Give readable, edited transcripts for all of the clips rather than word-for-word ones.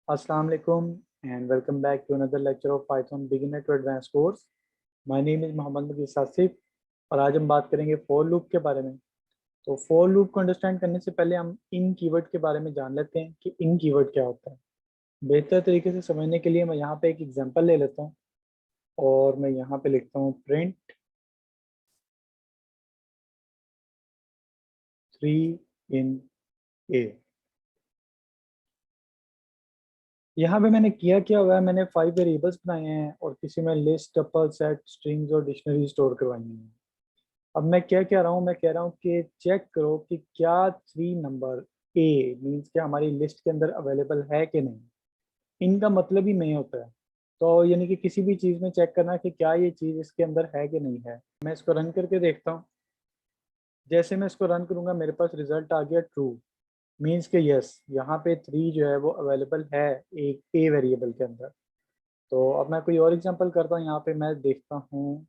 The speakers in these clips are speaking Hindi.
Assalamu alaikum and welcome back to another lecture of Python beginner to advanced course. My name is Mohammad मुकीस Asif और आज हम बात करेंगे फॉर लूप के बारे में। तो फॉर लूप को अंडरस्टैंड करने से पहले हम इन कीवर्ड के बारे में जान लेते हैं कि इन कीवर्ड क्या होता है। बेहतर तरीके से समझने के लिए मैं यहाँ पे एक एग्जांपल ले लेता हूँ और मैं यहाँ पे लिखता हूँ प्रिंट 3 इन ए। यहाँ पे मैंने क्या हुआ है, मैंने 5 वेरिएबल्स बनाए हैं और किसी में लिस्ट, टपल, सेट, स्ट्रिंग्स और डिक्शनरी स्टोर करवाई है। अब मैं क्या कह रहा हूँ, मैं कह रहा हूँ कि चेक करो कि क्या 3 नंबर ए मीन्स कि हमारी लिस्ट के अंदर अवेलेबल है कि नहीं। इनका मतलब ही नहीं होता है। तो यानी कि किसी भी चीज़ में चेक करना कि क्या ये चीज़ इसके अंदर है कि नहीं है। मैं इसको रन करके देखता हूँ। जैसे मैं इसको रन करूँगा मेरे पास रिजल्ट आ गया ट्रू, मीन्स के यस यहाँ पे 3 जो है वो अवेलेबल है एक ए वेरिएबल के अंदर। तो अब मैं कोई और एग्जांपल करता हूँ। यहाँ पे मैं देखता हूँ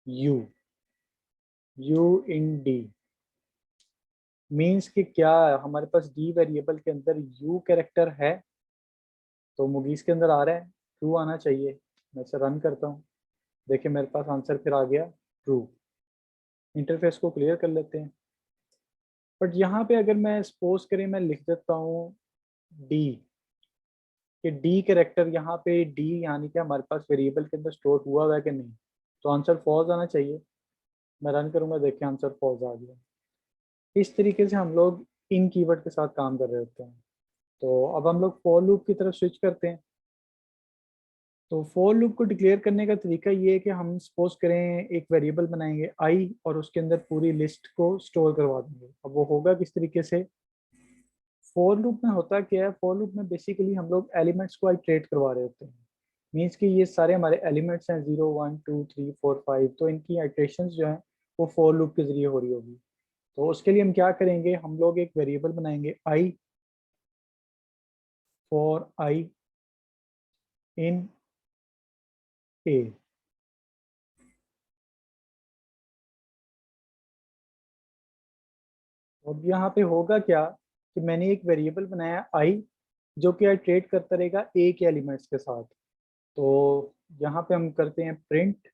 you you in D, means कि क्या हमारे पास डी वेरिएबल के अंदर यू कैरेक्टर है। तो मुगीस के अंदर आ रहा है, ट्रू आना चाहिए। मैं इसे रन करता हूँ, देखिए मेरे पास आंसर फिर आ गया ट्रू। इंटरफेस को क्लियर कर लेते हैं। बट यहाँ पे अगर मैं सपोज करें मैं लिख देता हूँ डी, कि डी कैरेक्टर यहाँ पे डी यानी कि हमारे पास वेरिएबल के अंदर स्टोर हुआ है कि नहीं, तो आंसर फॉल्स आना चाहिए। मैं रन करूँगा, देखिए आंसर फॉल्स आ गया। इस तरीके से हम लोग इन कीवर्ड के साथ काम कर रहे होते हैं। तो अब हम लोग फॉर लूप की तरफ स्विच करते हैं। तो फॉर लूप को डिक्लेयर करने का तरीका ये है कि हम सपोज करें एक वेरिएबल बनाएंगे आई और उसके अंदर पूरी लिस्ट को स्टोर करवा देंगे। अब वो होगा किस तरीके से, फॉर लूप में होता क्या है, फॉर लूप में बेसिकली हम लोग एलिमेंट्स को आइट्रेट करवा रहे होते हैं। मीन्स कि ये सारे हमारे एलिमेंट्स हैं 0 1 2 3 4 5, तो इनकी आइट्रेशन जो है वो फॉर लूप के जरिए हो रही होगी। तो उसके लिए हम क्या करेंगे, हम लोग एक वेरिएबल बनाएंगे आई, फॉर आई इन ए। अब यहाँ पे होगा क्या कि मैंने एक वेरिएबल बनाया आई जो कि ट्रेड करता रहेगा ए के एलिमेंट्स के साथ। तो यहाँ पे हम करते हैं प्रिंट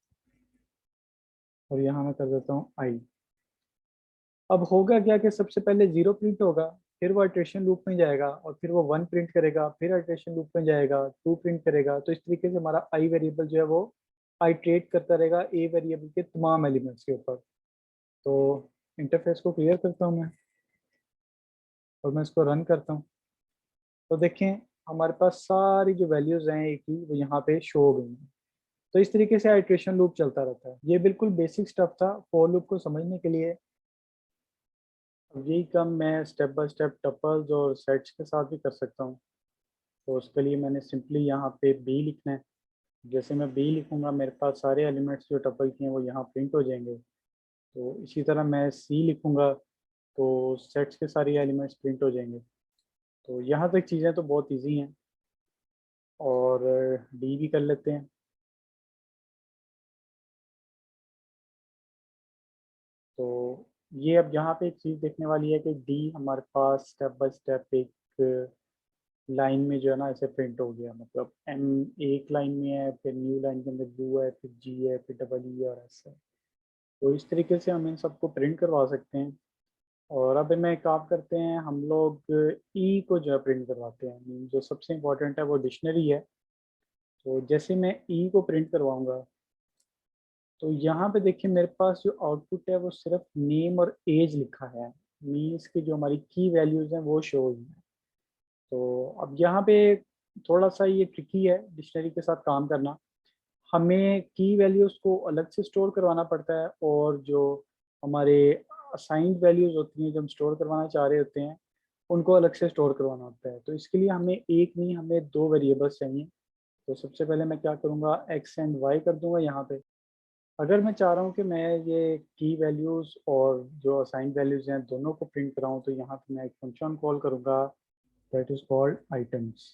और यहाँ मैं कर देता हूँ आई। अब होगा क्या कि सबसे पहले 0 प्रिंट होगा, फिर वो अल्ट्रेशन लूप में जाएगा और फिर वो 1 प्रिंट करेगा, फिर अल्ट्रेशन लूप में जाएगा, 2 प्रिंट करेगा। तो इस तरीके से हमारा आई वेरिएबल जो है वो आइट्रेट करता रहेगा ए वेरिएबल के तमाम एलिमेंट्स के ऊपर। तो इंटरफेस को क्लियर करता हूँ मैं और मैं इसको रन करता हूँ। तो देखें हमारे पास सारी जो वैल्यूज हैं एक ही वो यहाँ पे शो हो गई हैं। तो इस तरीके से आइट्रेशन लूप चलता रहता है। ये बिल्कुल बेसिक स्टेप था फॉर लूप को समझने के लिए। अब यही काम मैं स्टेप बाय स्टेप टपल्स और सेट्स के साथ भी कर सकता हूँ। तो उसके लिए मैंने सिंपली यहाँ पे बी लिखना है। जैसे मैं बी लिखूंगा मेरे पास सारे एलिमेंट्स जो टपल के हैं वो यहाँ प्रिंट हो जाएंगे। तो इसी तरह मैं सी लिखूंगा तो सेट्स के सारे एलिमेंट्स प्रिंट हो जाएंगे। तो यहाँ तक चीज़ें तो बहुत ईजी हैं। और डी भी कर लेते हैं। तो ये अब यहाँ पे एक चीज़ देखने वाली है कि डी हमारे पास स्टेप बाय स्टेप एक लाइन में जो है ना ऐसे प्रिंट हो गया। मतलब एम एक लाइन में है, फिर न्यू लाइन के अंदर यू है, फिर जी है, फिर डबल ई और एस है। तो इस तरीके से हम इन सबको प्रिंट करवा सकते हैं। और अब मैं काम करते हैं, हम लोग ई को जो है प्रिंट करवाते हैं। जो सबसे इम्पोर्टेंट है वो डिक्शनरी है। तो जैसे मैं ई को प्रिंट करवाऊंगा तो यहाँ पे देखिए मेरे पास जो आउटपुट है वो सिर्फ नेम और एज लिखा है। मीन्स की जो हमारी की वैल्यूज हैं वो शो हुई हैं। तो अब यहाँ पे थोड़ा सा ये ट्रिकी है डिक्शनरी के साथ काम करना। हमें की वैल्यूज को अलग से स्टोर करवाना पड़ता है और जो हमारे असाइंड वैल्यूज होती हैं जो हम स्टोर करवाना चाह रहे होते हैं उनको अलग से स्टोर करवाना होता है। तो इसके लिए हमें एक नहीं, हमें 2 वेरिएबल्स चाहिए। तो सबसे पहले मैं क्या करूँगा, एक्स एंड वाई कर दूंगा यहाँ पे। अगर मैं चाह रहा हूँ कि मैं ये की वैल्यूज़ और जो असाइन वैल्यूज़ हैं दोनों को प्रिंट कराऊँ तो यहाँ पे मैं एक फंक्शन कॉल करूँगा that is called items.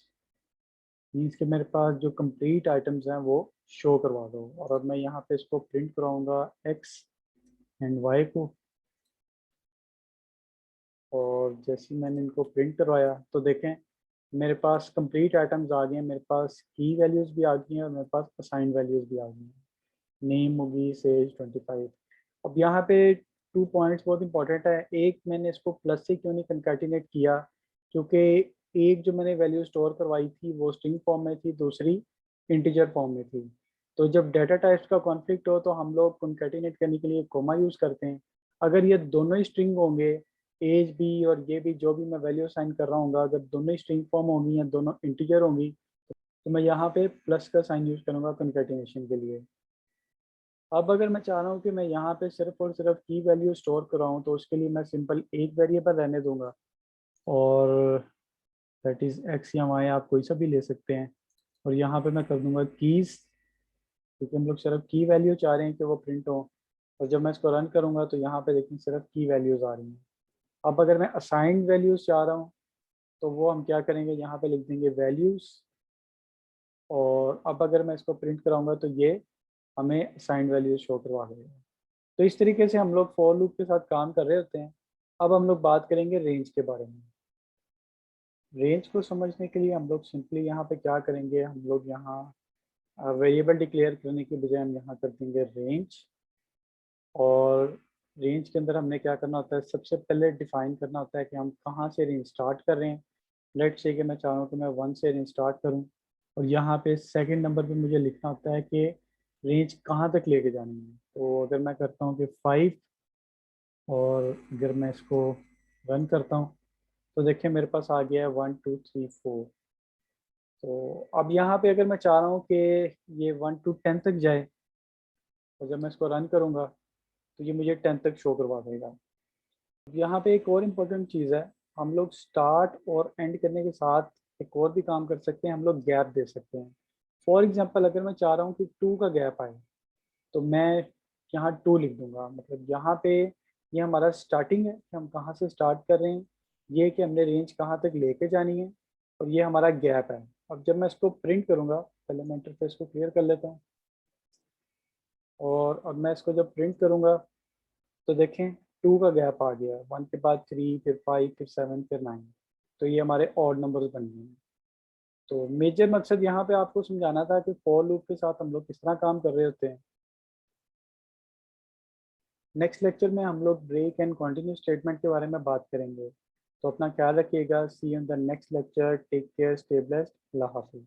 Means कि मेरे पास जो कंप्लीट आइटम्स हैं वो शो करवा दो। और अब मैं यहाँ पे इसको प्रिंट कराऊँगा एक्स एंड वाई को। और जैसे ही मैंने इनको प्रिंट करवाया तो देखें मेरे पास कंप्लीट आइटम्स आ गए हैं, मेरे पास की वैल्यूज़ भी आ गई हैं और मेरे पास असाइन वैल्यूज़ भी आ गई हैं। नेम होगी सेज 25। अब यहाँ पे 2 पॉइंट्स बहुत इंपॉर्टेंट है। एक, मैंने इसको प्लस से क्यों नहीं कंकैटिनेट किया, क्योंकि एक जो मैंने वैल्यू स्टोर करवाई थी वो स्ट्रिंग फॉर्म में थी, दूसरी इंटीजर फॉर्म में थी। तो जब डाटा टाइप्स का कॉन्फ्लिक्ट हो तो हम लोग कंकैटिनेट करने के लिए कोमा यूज़ करते हैं। अगर ये दोनों ही स्ट्रिंग होंगे, एज भी और ये भी, जो भी मैं वैल्यू साइन कर रहा हूँ, अगर दोनों ही स्ट्रिंग फॉर्म होंगी या दोनों इंटीजर होंगी तो मैं यहाँ पे प्लस का साइन यूज़ करूँगा कंकैटिनेशन के लिए। अब अगर मैं चाह रहा हूँ कि मैं यहाँ पे सिर्फ और सिर्फ की वैल्यू स्टोर कराऊँ तो उसके लिए मैं सिंपल एक वेरिएबल रहने दूंगा और दैट इज़ एक्स या वाई, आप कोई सा भी ले सकते हैं। और यहाँ पे मैं कर दूंगा कीज़, क्योंकि हम लोग सिर्फ की वैल्यू चाह रहे हैं कि वो प्रिंट हो। और जब मैं इसको रन करूँगा तो यहाँ पे देखें सिर्फ की वैल्यूज़ आ रही हैं। अब अगर मैं असाइंड वैल्यूज़ चाह रहा हूँ तो वो हम क्या करेंगे, यहाँ पे लिख देंगे वैल्यूज़। और अब अगर मैं इसको प्रिंट कराऊंगा तो ये हमें असाइंड वैल्यूज शो करवा देगा। तो इस तरीके से हम लोग फॉर लूप के साथ काम कर रहे होते हैं। अब हम लोग बात करेंगे रेंज के बारे में। रेंज को समझने के लिए हम लोग सिंपली यहाँ पे क्या करेंगे, हम लोग यहाँ वेरिएबल डिक्लेयर करने के बजाय हम यहाँ कर देंगे रेंज। और रेंज के अंदर हमने क्या करना होता है, सबसे पहले डिफाइन करना होता है कि हम कहाँ से रेंज स्टार्ट कर रहे हैं। लेट्स से कि मैं चाह रहा हूँ कि मैं 1 से रेंज स्टार्ट करूँ और यहाँ पे सेकंड नंबर पे मुझे लिखना होता है कि रेंज कहाँ तक लेके जानी है। तो अगर मैं करता हूँ कि 5 और अगर मैं इसको रन करता हूँ तो देखिए मेरे पास आ गया है 1 2 3 4। तो अब यहाँ पे अगर मैं चाह रहा हूँ कि ये 1 to 10 तक जाए और जब मैं इसको रन करूँगा तो ये मुझे 10 तक शो करवा देगा। अब यहाँ पे एक और इम्पोर्टेंट चीज़ है, हम लोग स्टार्ट और एंड करने के साथ एक और भी काम कर सकते हैं, हम लोग गैप दे सकते हैं। फॉर एग्जांपल अगर मैं चाह रहा हूँ कि 2 का गैप आए तो मैं यहाँ 2 लिख दूंगा। मतलब यहाँ पे ये हमारा स्टार्टिंग है कि हम कहाँ से स्टार्ट कर रहे हैं, ये कि हमने रेंज कहाँ तक लेके जानी है, और ये हमारा गैप है। अब जब मैं इसको प्रिंट करूँगा, पहले मैं इंटरफेस को क्लियर कर लेता हूँ और अब मैं इसको जब प्रिंट करूँगा तो देखें 2 का गैप आ गया, 1 के बाद 3 फिर 5 फिर 7 फिर 9। तो ये हमारे ऑड नंबर्स बन गए हैं। तो मेजर मकसद यहाँ पे आपको समझाना था कि फॉर लूप के साथ हम लोग किस तरह काम कर रहे होते हैं। नेक्स्ट लेक्चर में हम लोग ब्रेक एंड कंटिन्यू स्टेटमेंट के बारे में बात करेंगे। तो अपना ख्याल रखिएगा। See you in the next lecture. Take care, stay blessed, अल्लाह हाफिज़।